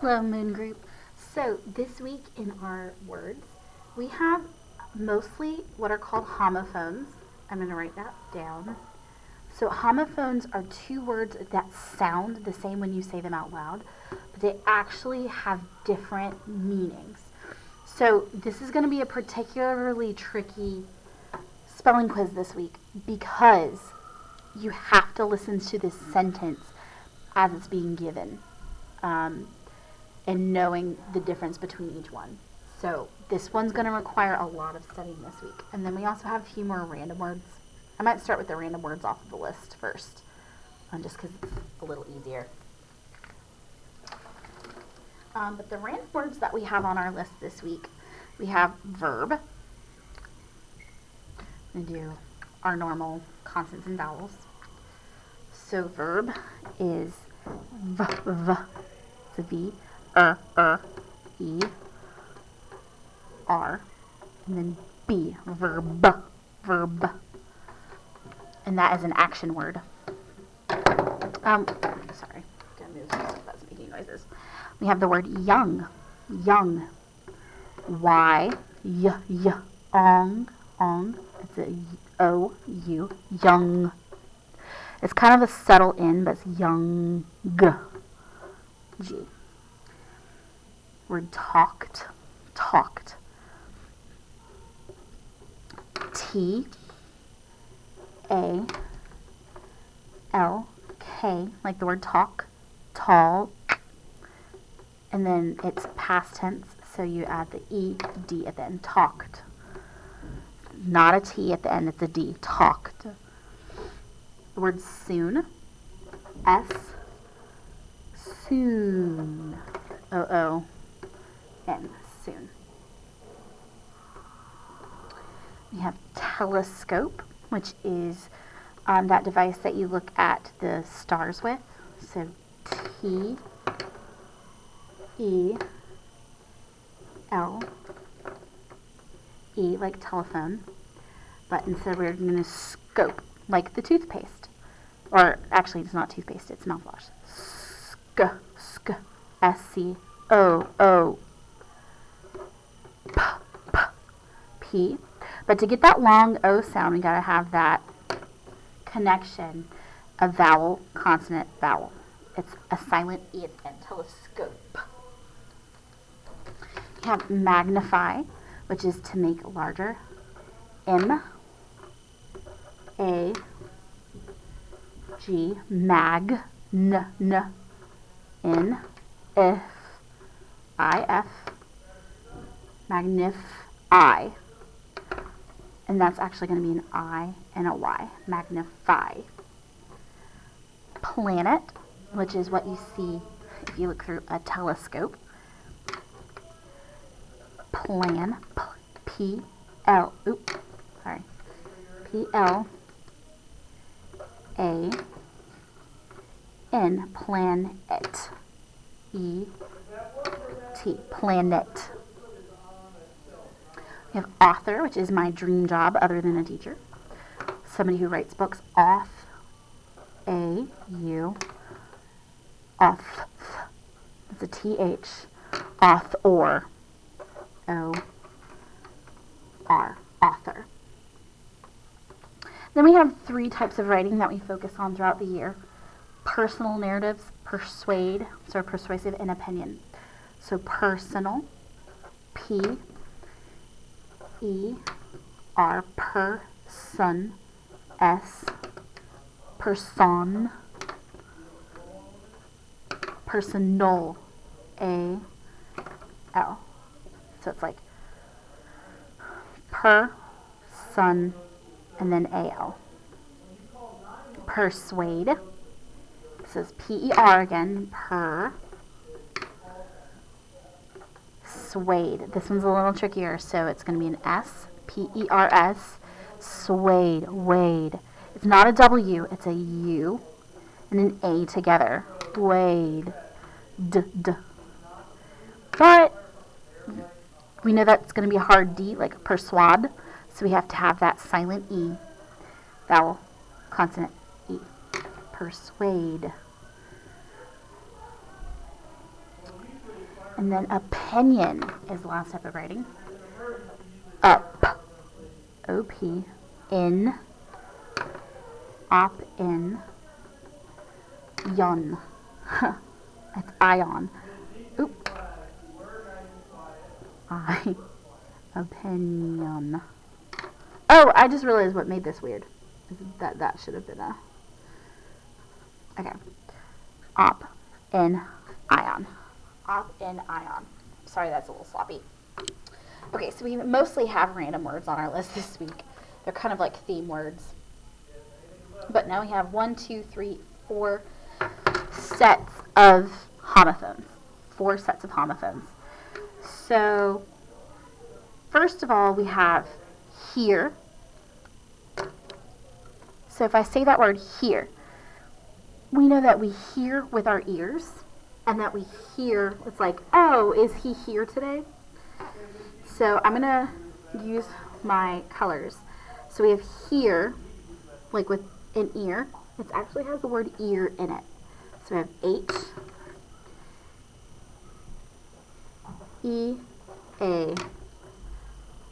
Hello, Moon Group. So this week in our words, we have mostly what are called homophones. I'm going to write that down. So homophones are two words that sound the same when you say them out loud, but they actually have different meanings. So this is going to be a particularly tricky spelling quiz this week because you have to listen to this sentence as it's being given. And knowing the difference between each one. So this one's going to require a lot of studying this week. And then we also have a few more random words. I might start with the random words off of the list first, just because it's a little easier. But the random words that we have on our list this week, we have verb. We do our normal consonants and vowels. So verb is v, it's a V, E, R, and then B, verb. And that is an action word. Sorry, gotta move some stuff that's making noises. We have the word young, Y, ong, it's a O-U, young. It's kind of a subtle N, but it's young, G. Word talked. T-A-L-K, like the word talk, tall. And then it's past tense, so you add the E-D at the end, talked. Not a T at the end, it's a D, talked. The word soon, S, soon, O-O-N, soon. We have telescope, which is that device that you look at the stars with. So T-E-L-E, like telephone, but instead we're going to scope, like the toothpaste. Or actually, it's not toothpaste, it's mouthwash. S-C-O-O-P. But to get that long O sound, we gotta have that connection of vowel, consonant, vowel. It's a silent E at the end, telescope. We have magnify, which is to make larger. M-A-G, mag, N-F-I-F, magnify. And that's actually going to be an I and a Y, magnify. Planet, which is what you see if you look through a telescope. Plan, P-L-A-N, planet, E-T, planet. We have author, which is my dream job other than a teacher. Somebody who writes books. Auth, A-U, auth. It's a T-H. Author, O-R, author. Then we have three types of writing that we focus on throughout the year. Personal narratives, persuade, so persuasive, and opinion. So personal, P-E-R, person, S, person, personal, A-L. So it's like person and then A-L. Persuade. This is P-E-R again, suede. This one's a little trickier, so it's going to be an S, P-E-R-S, suede, wade. It's not a W, it's a U and an A together. Wade. D. But we know that's going to be a hard D, like persuade, so we have to have that silent E, vowel, consonant, E. Persuade. And then opinion is the last type of writing. Up. O-P. In. Op. In. Yon. It's ion. Oop. I. Opinion. Oh, I just realized what made this weird. That should have been a... Okay. Op. In. Ion. Op. In. Ion. Sorry, that's a little sloppy. Okay, so we mostly have random words on our list this week. They're kind of like theme words. But now we have 1, 2, 3, 4 sets of homophones. 4 sets of homophones. So, first of all, we have hear. So if I say that word hear, we know that we hear with our ears, and that we hear, it's like, oh, is he here today? So I'm going to use my colors. So we have hear, like with an ear. It actually has the word ear in it. So we have H, E, A,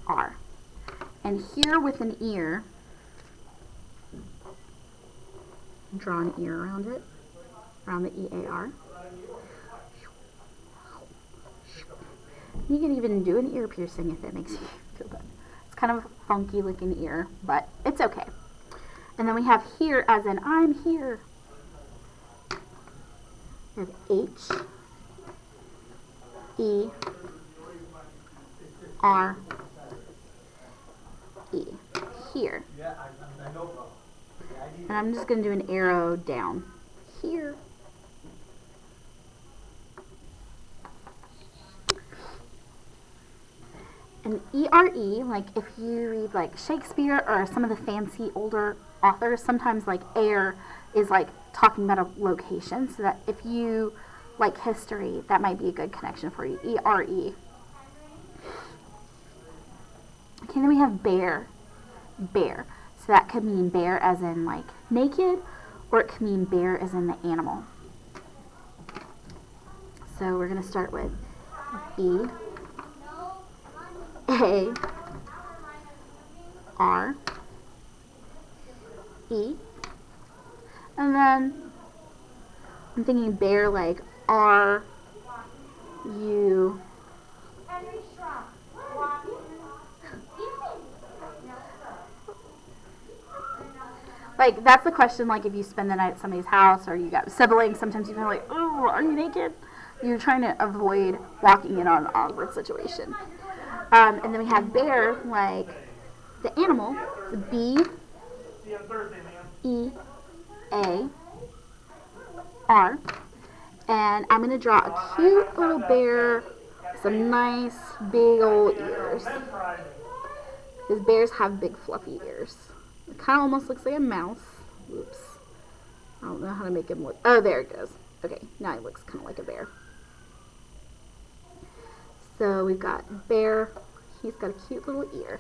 R. And here with an ear, draw an ear around it, around the E-A-R. You can even do an ear piercing if it makes you feel good. It's kind of a funky looking ear, but it's okay. And then we have here as in I'm here. We have H, E, R, E. Here. And I'm just going to do an arrow down here. And E-R-E, like if you read like Shakespeare or some of the fancy older authors, sometimes like air is like talking about a location, so that if you like history, that might be a good connection for you. E-R-E. Okay, then we have bear. Bear. So that could mean bear as in like naked, or it could mean bear as in the animal. So we're going to start with B, A, R, E, and then I'm thinking bear like R, U, like that's the question, like if you spend the night at somebody's house or you got siblings, sometimes you feel like, oh, are you naked? You're trying to avoid walking in on an awkward situation. And then we have bear, like the animal, B, E, A, R. And I'm going to draw a cute little bear with some nice big old ears. Because bears have big fluffy ears. It kind of almost looks like a mouse. Oops. I don't know how to make him look. Oh, there it goes. Okay, now he looks kind of like a bear. So we've got bear. He's got a cute little ear.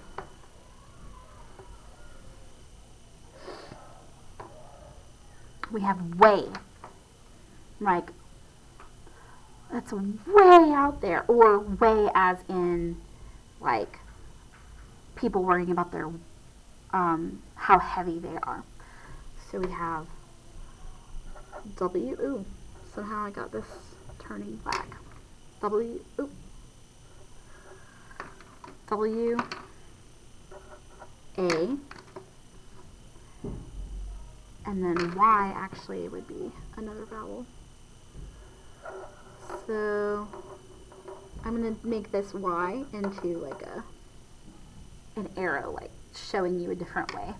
We have way. Like, that's way out there. Or way as in, like, people worrying about their, how heavy they are. So we have W. Ooh, somehow I got this turning black. W. Ooh. W, A, and then Y actually would be another vowel. So I'm going to make this Y into like an arrow, like showing you a different way.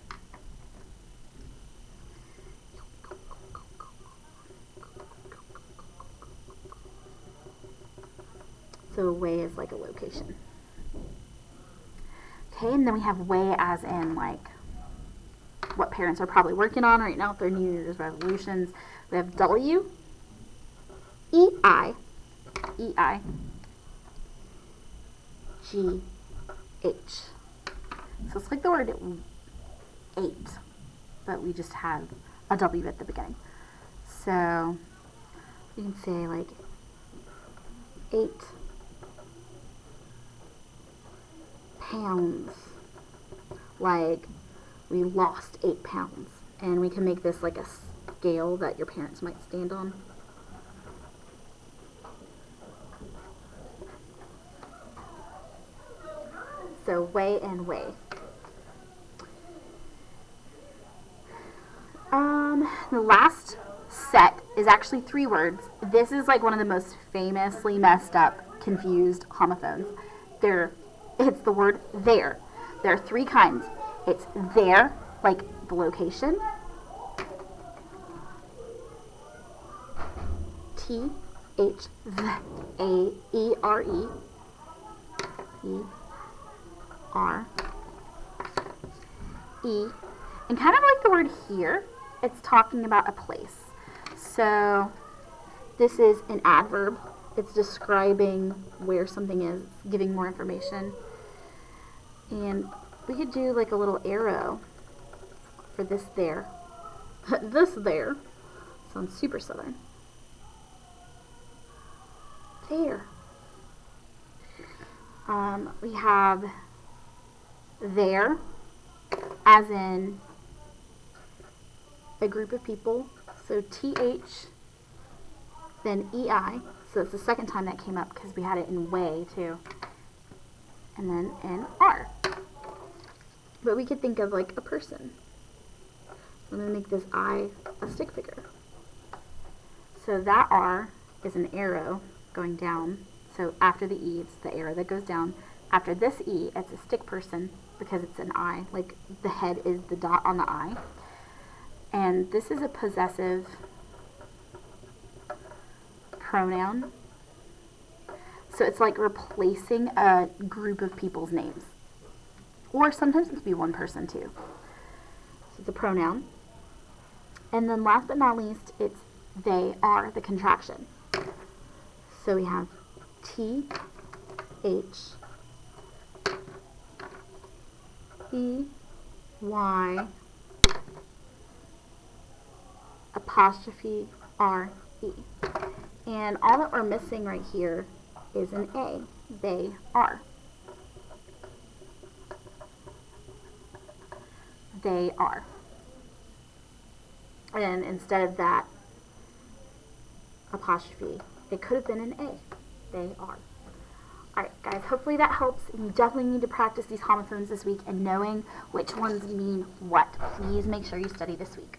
So way is like a location. Okay, and then we have way as in like what parents are probably working on right now with their New Year's resolutions. We have W, E, I, G, H. So it's like the word 8, but we just have a W at the beginning. So you can say like 8 pounds. Like, we lost 8 pounds. And we can make this like a scale that your parents might stand on. So weigh and weigh. The last set is actually 3 words. This is like one of the most famously messed up, confused homophones. It's the word there. There are 3 kinds. It's there, like the location. T-H-A-E-R-E. E-R-E. And kind of like the word here, it's talking about a place. So this is an adverb. It's describing where something is, giving more information. And we could do like a little arrow for this there. This there sounds super southern. There. We have there as in a group of people. So TH, then EI. So it's the second time that came up because we had it in way too. And then an R. But we could think of like a person. I'm going to make this I a stick figure. So that R is an arrow going down. So after the E, it's the arrow that goes down. After this E, it's a stick person because it's an I. Like the head is the dot on the I. And this is a possessive pronoun. So it's like replacing a group of people's names. Or sometimes it could be one person too. So it's a pronoun. And then last but not least, it's they are, the contraction. So we have T, H, E, Y, apostrophe R, E. And all that we're missing right here is an A. They are. They are. And instead of that apostrophe, it could have been an A. They are. Alright guys, hopefully that helps. You definitely need to practice these homophones this week and knowing which ones mean what. Please make sure you study this week.